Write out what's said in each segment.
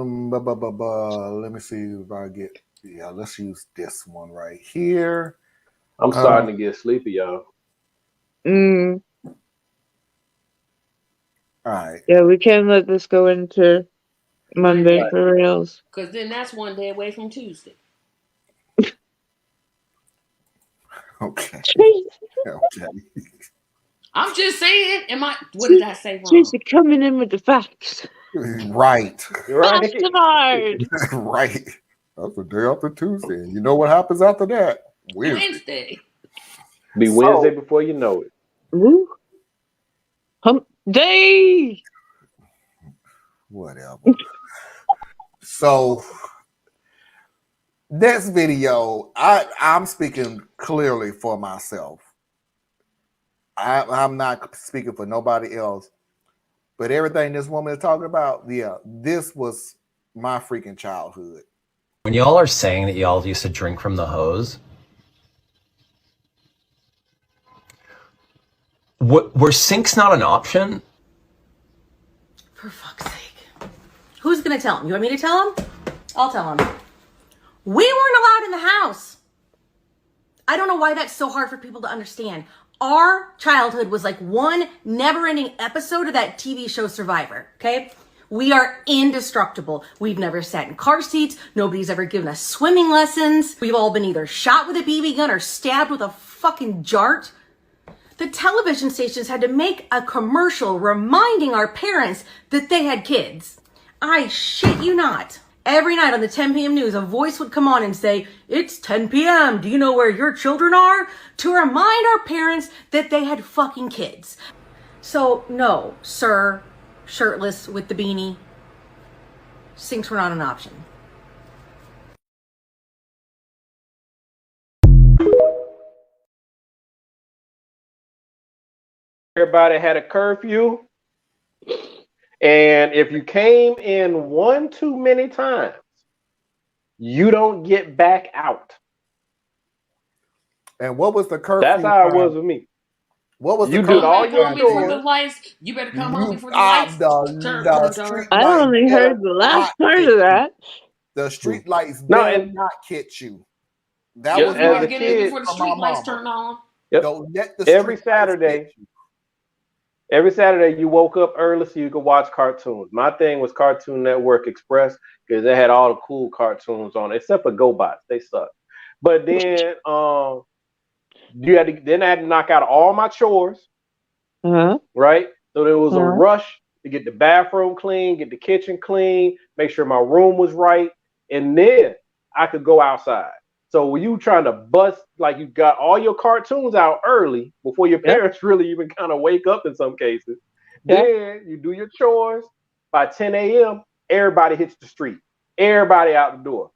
Let me see if I get. Yeah, let's use this one right here. I'm starting to get sleepy, y'all. All right. Yeah, we can't let this go into Monday for reals. Because then that's one day away from Tuesday. Okay. Okay. I'm just saying. What did I say wrong? Tracy coming in with the facts. Right. Fast and hard. Right. That's the day after Tuesday. You know what happens after that? Wednesday. Be Wednesday before you know it. Woo. Hump day. Whatever. So this video, I'm speaking clearly for myself. I'm not speaking for nobody else. But everything this woman is talking about, yeah, this was my freaking childhood. When y'all are saying that y'all used to drink from the hose, were sinks not an option? For fuck's sake. Who's gonna tell him? You want me to tell him? I'll tell him. We weren't allowed in the house. I don't know why that's so hard for people to understand. Our childhood was like one never-ending episode of that TV show Survivor, okay? We are indestructible. We've never sat in car seats. Nobody's ever given us swimming lessons. We've all been either shot with a BB gun or stabbed with a fucking jart. The television stations had to make a commercial reminding our parents that they had kids. I shit you not. Every night on the 10 p.m. news, a voice would come on and say, "It's 10 p.m. Do you know where your children are?" To remind our parents that they had fucking kids. So, no, sir, shirtless with the beanie, sinks were not an option. Everybody had a curfew. And if you came in one too many times, you don't get back out. And what was the curfew? That's how it was with me. What was you the did all your before the lights? You better come home before the lights. I only heard the last part of that. The street lights did not catch you. That was as a kid before the street lights turned on. Yep. Every Saturday you woke up early so you could watch cartoons. My thing was Cartoon Network Express because they had all the cool cartoons on it, except for GoBots. They sucked. But then I had to knock out all my chores. Right? So there was a rush to get the bathroom clean, get the kitchen clean, make sure my room was right, and then I could go outside. So when you trying to bust, like you got all your cartoons out early before your parents really even kind of wake up in some cases, then you do your chores. By 10 a.m., everybody hits the street. Everybody out the door.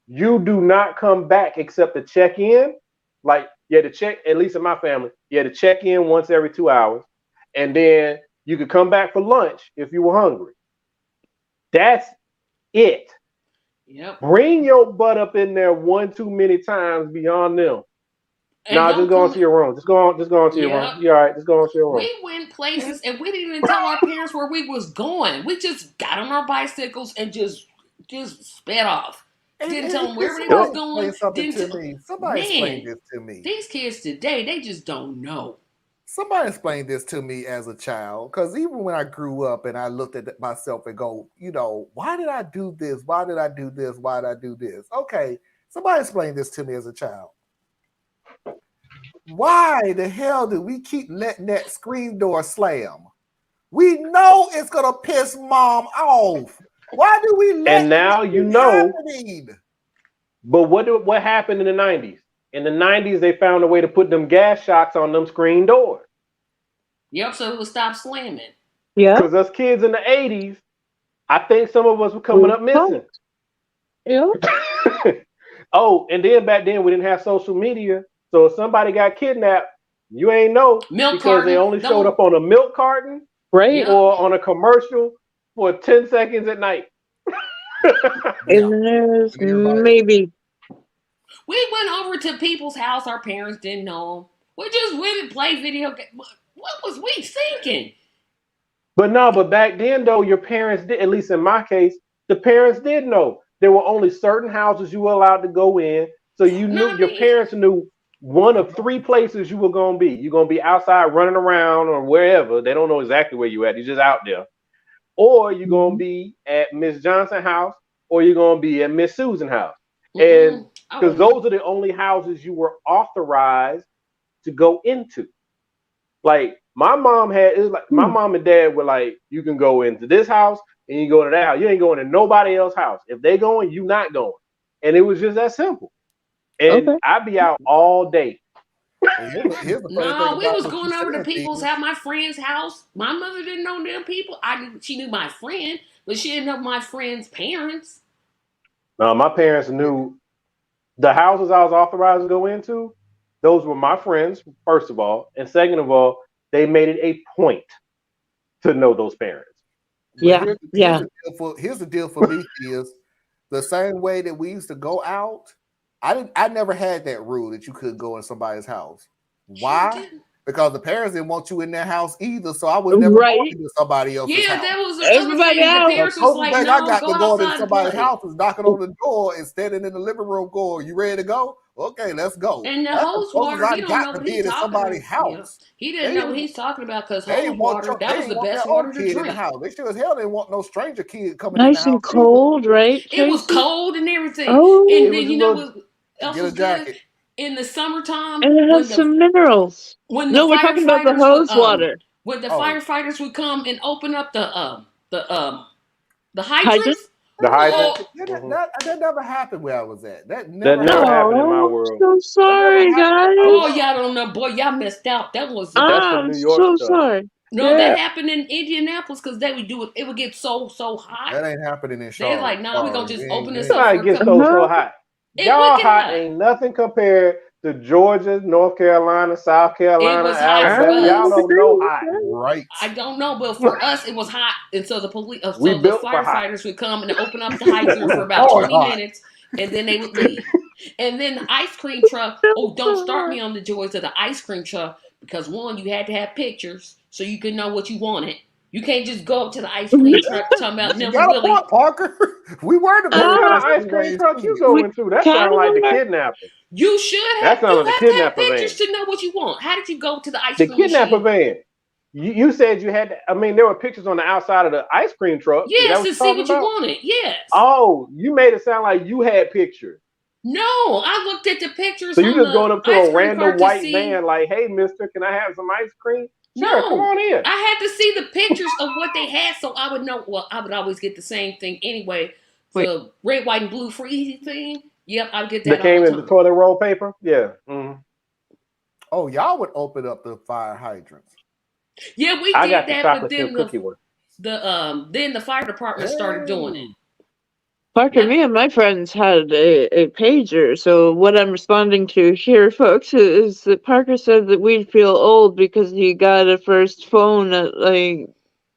You do not come back except to check in. Like, you had to check, at least in my family, you had to check in once every 2 hours. And then you could come back for lunch if you were hungry. That's it. Yep. Bring your butt up in there one too many times beyond them. Just go into your room. Just go into your room. You all right? Just go into your room. We went places and we didn't even tell our parents where we was going. We just got on our bicycles and just sped off. Didn't tell them where we was going. Somebody explain this to me. These kids today, they just don't know. Somebody explained this to me as a child, because even when I grew up and I looked at myself and go, why did I do this? Why did I do this? Why did I do this? Okay, somebody explain this to me as a child. Why the hell do we keep letting that screen door slam? We know it's going to piss mom off. Why do we let And now you know. But what happened in the 90s? In the 90s, they found a way to put them gas shocks on them screen doors. Yep, so it would stop slamming. Yeah. Because us kids in the 80s, I think some of us were coming up missing. Yeah. And then back then we didn't have social media. So if somebody got kidnapped, you ain't know because they only showed up on a milk carton, right, or on a commercial for 10 seconds at night. Maybe. We went over to people's house. Our parents didn't know them. We just went and played video games. What was we thinking? But back then though, your parents did. At least in my case, The parents did know. There were only certain houses you were allowed to go in. So you No, knew I your mean, parents knew one of three places you were gonna be. You're gonna be outside running around or wherever. They don't know exactly where you at. You're just out there. Or you're gonna Mhm. be at Miss Johnson's house, or you're gonna be at Miss Susan's house. And mm-mm. Oh because no. those are the only houses you were authorized to go into. Like my mom had, it was like my Hmm. mom and dad were like, you can go into this house and you go to that house. You ain't going to nobody else's house. If they going, you not going. And it was just that simple. And Okay. I'd be out all day. And here's the funny thing No, we about was what you going over to said, people's Steve. house, my friend's house. My mother didn't know them people. She knew my friend, but she didn't know my friend's parents. Now my parents knew the houses I was authorized to go into. Those were my friends, first of all, and second of all, they made it a point to know those parents. But Yeah. here's Yeah. the deal for me is the same way that we used to go out. I never had that rule that you could go in somebody's house. Sure Why? didn't. Because the parents didn't want you in their house either, so I was never going Right. into somebody else's Yeah, house. that was the other Everybody thing. The out. The parents was closest like, thing I no, got go to going in outside and somebody's play. house is knocking on the door and standing in the living room going, "You ready to go? Okay, let's go." And the That's the hose closest water, I he don't got know to what he being in talking somebody's about. Yeah, house. he They didn't know what didn't. he's talking about because They hose didn't want water, your, that they was didn't the want best their own water to kid in the drink. house. They sure as hell didn't want no stranger kid coming in the Nice and house either. cold, right, It was Tracy? cold and everything. Oh, It And was then just you know little. what else Get a was good? jacket. In the summertime, and it has when the some minerals. when the No, we're talking about the firefighters would hose water. when the Oh, firefighters would come and open up the Hydrant? hydrants. The hydrant. Oh, Mhm. that never happened where I was at. That That never never happened. happened in my Oh, I'm world. so That never sorry, happened in my boy, guys. world. y'all don't know. Boy, y'all missed out. That was That's some I'm New York so stuff. sorry. no, that Yeah. happened in Indianapolis because they would do it. It would get so hot. That ain't happening in They're Charlotte. like, nah, we gonna Sorry, just open it this ain't. up Somebody for a gets couple. so Uh-huh. hot. It Y'all would get hot hot. ain't nothing compared to Georgia, North Carolina, South It Carolina, was hot I for Alabama. Y'all us. don't know agree with hot. that. Right. I don't know, but for us, it was hot, and so the police, We so the built for hot. firefighters would come and open up the hydrant We for were about born 20 hot. minutes, and then they would leave. And then the ice cream truck. Oh, don't start me on the joys of the ice cream truck because one, you had to have pictures so you could know what you wanted. You can't just go up to the ice cream truck talking about You Nibble got a Willie. point, Parker. We were the What kind Uh, of Midwest ice and cream raised truck you kids. go we into? That kind sounds like the of are. kidnapper. You should That have. sounds You like the have to have kidnapper pictures van. to know what you want. How did you go to the ice The cream kidnapper machine? van. You said you had to, I mean, there were pictures on the outside of the ice cream truck. Is that Yes, what to you're see talking what you about? wanted. Yes. Oh, you made it sound like you had pictures. No, I looked at the pictures So you on just the going up to ice a cream random cart to white see. van like, hey, mister, can I have some ice cream? Sure, come No, on in. I had to see the pictures of what they had so I would know. Well, I would always get the same thing anyway. Wait. The red, white, and blue freezy thing. Yep, I would get That that all came the in the time. toilet roll paper? Yeah. Mm-hmm. Oh, y'all would open up the fire hydrants. Yeah, we I did got the that, but chocolate then chip cookie one. then the fire department started doing it. Hey. Parker, Yep. me and my friends had a pager. So what I'm responding to here, folks, is that Parker said that we'd feel old because he got a first phone at like,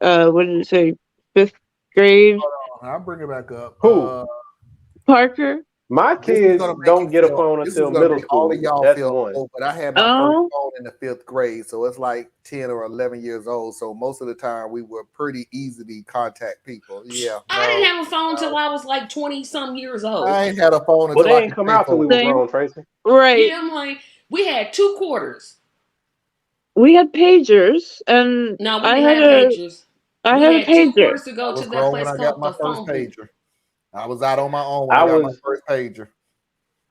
what did it say, 5th grade? I'll bring it back up. Who? Parker? My This is kids gonna make you don't get a feel. phone This is until gonna middle make all of school. y'all That's feel one. old. But I had my first Oh, phone in the 5th grade, so it's like 10 or 11 years old. So most of the time, we were pretty easy to contact people. Yeah, I didn't no, have a phone until no. I was like 20 some years old. I ain't had a phone Well, until they I ain't could come pay out till we for were it. same. grown, Tracy. Right. Yeah, I'm like, we had 2 quarters. We had pagers, and No, we I didn't had have a pagers. I We had a had two pager. quarters to I go was to that grown when place I got called my the first phone booth. pager. I was out on my own when I I got my was first pager.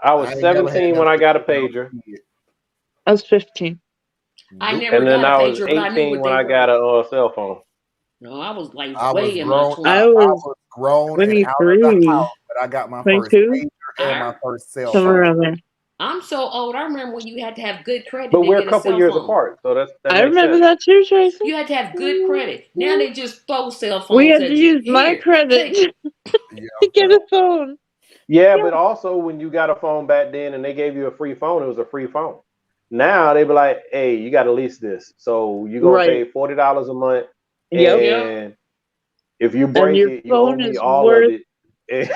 I I was ain't never had 17 when nothing I got a when I was pager, a kid. I was 15. I Nope. never and then got a I was pager, but I knew 18 what when they I got were. a cell phone. No, I was like I was way in my grown. I 20s. I was was grown and out of the 23, house, but I got my first 22, pager and my I, first cell somewhere phone. around there. I'm so old. I remember when you had to have good credit But to we're a get a couple cell years phone. apart, so that I makes remember sense. that too, Tracy. You had to have good credit. Now they just throw cell We phones had to at you. use my Here, credit take it. Yeah, to get well, a phone. Yeah, Yeah. but also when you got a phone back then and they gave you a free phone, it was a free phone. Now they be like, hey, you got to lease this, so you're gonna Right. pay $40 a month, Yep. Yep. and if you And break your it, you owe phone me is all of worth it. they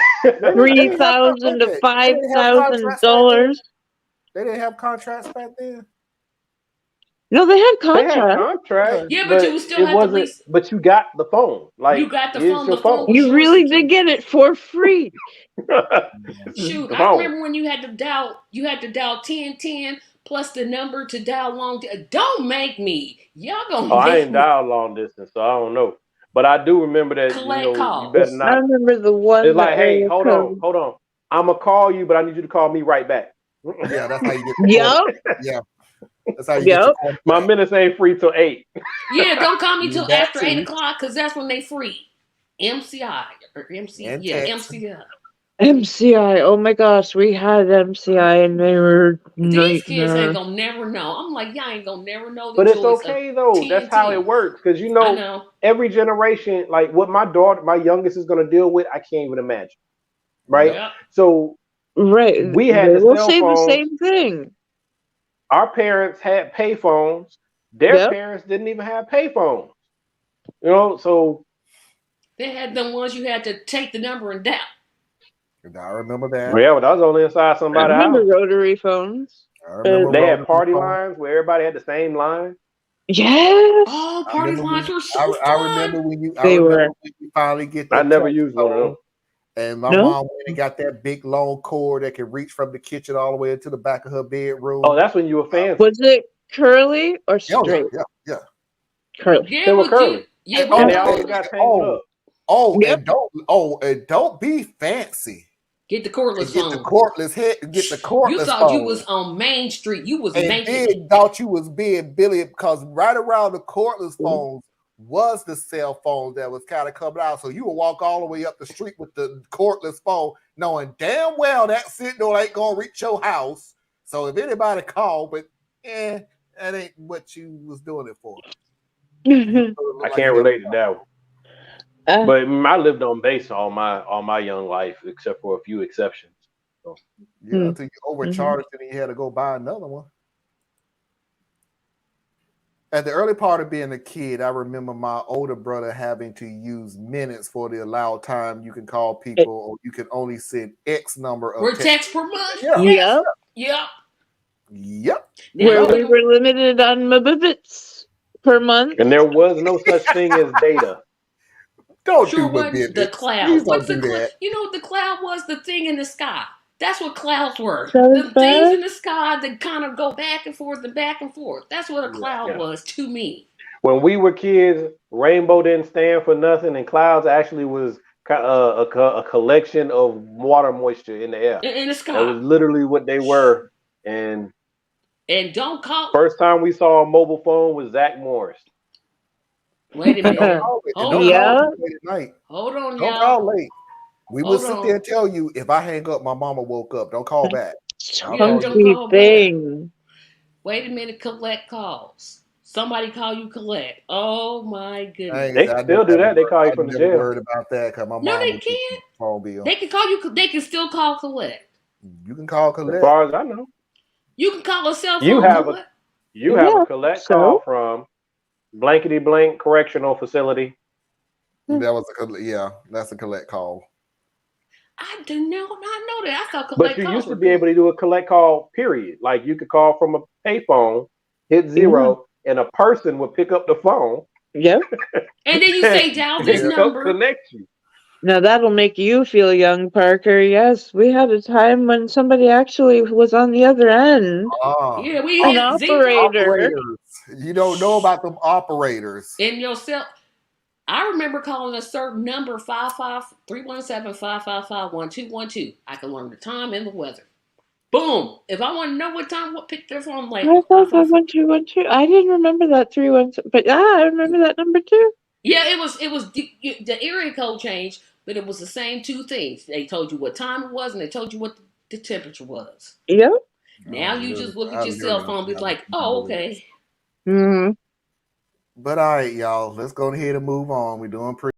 three didn't have thousand to okay. They five didn't have thousand contracts back then. dollars. They didn't have contracts back then. No, they had They had contracts. contracts, Yeah, but but you still it had to wasn't. lease. But you got the phone. You Like, got the here's phone. your The phone phone. was You yours really to did keep. get it for free. Shoot, The I phone. remember when you had to dial. You had to dial 1010 plus the number to dial long. Don't make me. Y'all gonna Oh, I make ain't me dialed long distance, so I don't know. But I do remember that, collect you better calls. I not. remember the It's one, the like, hey, area hold on, code. hold on. I'm gonna call you, but I need you to call me right back. Yeah, that's how you get the quarter. Yep, Yeah, that's how you get your yep. quarter My back. minutes ain't free till 8. Yeah, don't call me Yeah, till that after too. 8 o'clock because that's when they free. MCI or MC. And Yeah, text. MCI. MCI. Oh my gosh, we had MCI and they were These kids ain't nightmare. gonna never know. I'm like, y'all ain't gonna never know the But it's joys of okay though. That's how it 1010. works. Because I know. every generation, like what my youngest is gonna deal with, I can't even imagine. Right? Yep. Yep. So Right. we had They the will cell say the phones. same thing. Our parents had pay phones. Their Yep. parents didn't even have pay phones. So They had them ones you had to take the number and dial. I remember that. yeah, but I was only inside I somebody's remember house. rotary phones. I remember They had rotary party phone. lines where everybody had the same line. Yes, Oh, I party remember lines when were so I fun. remember when I they remember were. when you finally get I the never used one of telephone, them. and my No? mom went and got that big long cord that could reach from the kitchen all the way into the back of her Oh, bedroom. that's when you were fancy. Was it curly or Oh yeah, straight? yeah, yeah. Curly. They Yeah, were well, curly, yeah, And, we and oh, they know always it. and, got tangled up. Yep. and don't be fancy Get the cordless and get the phone. cordless head, get the You cordless thought you phone. was on Main Street. You was And making it. then thought you was being Billy because right around the cordless phones was the cell phone that was kind of coming out. So you would walk all the way up the street with the cordless phone, knowing damn well that signal ain't gonna reach your house. So if anybody called, but that ain't what you was doing it for. You look I like you can't didn't. relate to that one. But I lived on base all my young life, except for a few exceptions. So. Yeah, until you overcharged and you had to go buy another one. At the early part of being a kid, I remember my older brother having to use minutes for the allowed time you can call people, or you can only send X number of For text. text per month. Yeah. Yes. Yep. Yep. Yep. Now Where you we can. were limited on mbits per month. And there was no such thing as data. Don't do Sure my wasn't the minutes. cloud. Please What's don't the do cloud? that. You know what the cloud was? The thing in the sky. That's what clouds were. That is The things bad. in the sky that kind of go back and forth and back and forth. That's what a cloud Yeah. was to me. When we were kids, rainbow didn't stand for nothing, and clouds actually was a collection of water moisture in the air. In the That sky. was literally what they were. And And don't call. first time we saw a mobile phone was Zach Morris. Wait a And don't minute. call it. And Hold don't call on. Yeah. too late at night. Hold on, Don't y'all. call late. We will Hold sit there on. and tell you if I hang up, my mama woke up. Don't call back. I'll Yeah, call don't you. Funky call back. thing. Wait a minute. Collect calls. Somebody call you collect. Oh my I They goodness. can still do that. They call you I from the never jail. worried about that because my No, mom they would get the can't. phone bill. They can call you. They can still call collect. You can call As collect. far as I know, You can call a cell you phone have a collect. you have a Yeah. collect call So from blankety blank correctional facility. That was that's a collect call. I do not know that. I thought But collect you calls used to were be able to do a collect call, period. Like you could call from a payphone, hit yeah. zero, and a person would pick up the phone Yep. And then you and, say dial this Yeah. help number. connect you. Now that'll make you feel young, Parker. Yes, we had a time when somebody actually was on the other end. Ah, Yeah, we An had zero operator. operators. You don't know about them operators. in your cell. I remember calling a certain number 5531755511212. I can learn the time and the weather. Boom. If I want to know what time, what pick their phone I'm like I thought that 553. 1212. I didn't remember that 317, but I remember that number too. Yeah, it was the area code changed, but it was the same two things. They told you what time it was, and they told you what the temperature was. Yep. Now you just look at your cell phone, and be like, oh, okay. Mm-hmm. But all right, y'all, let's go ahead and move on. We're doing pretty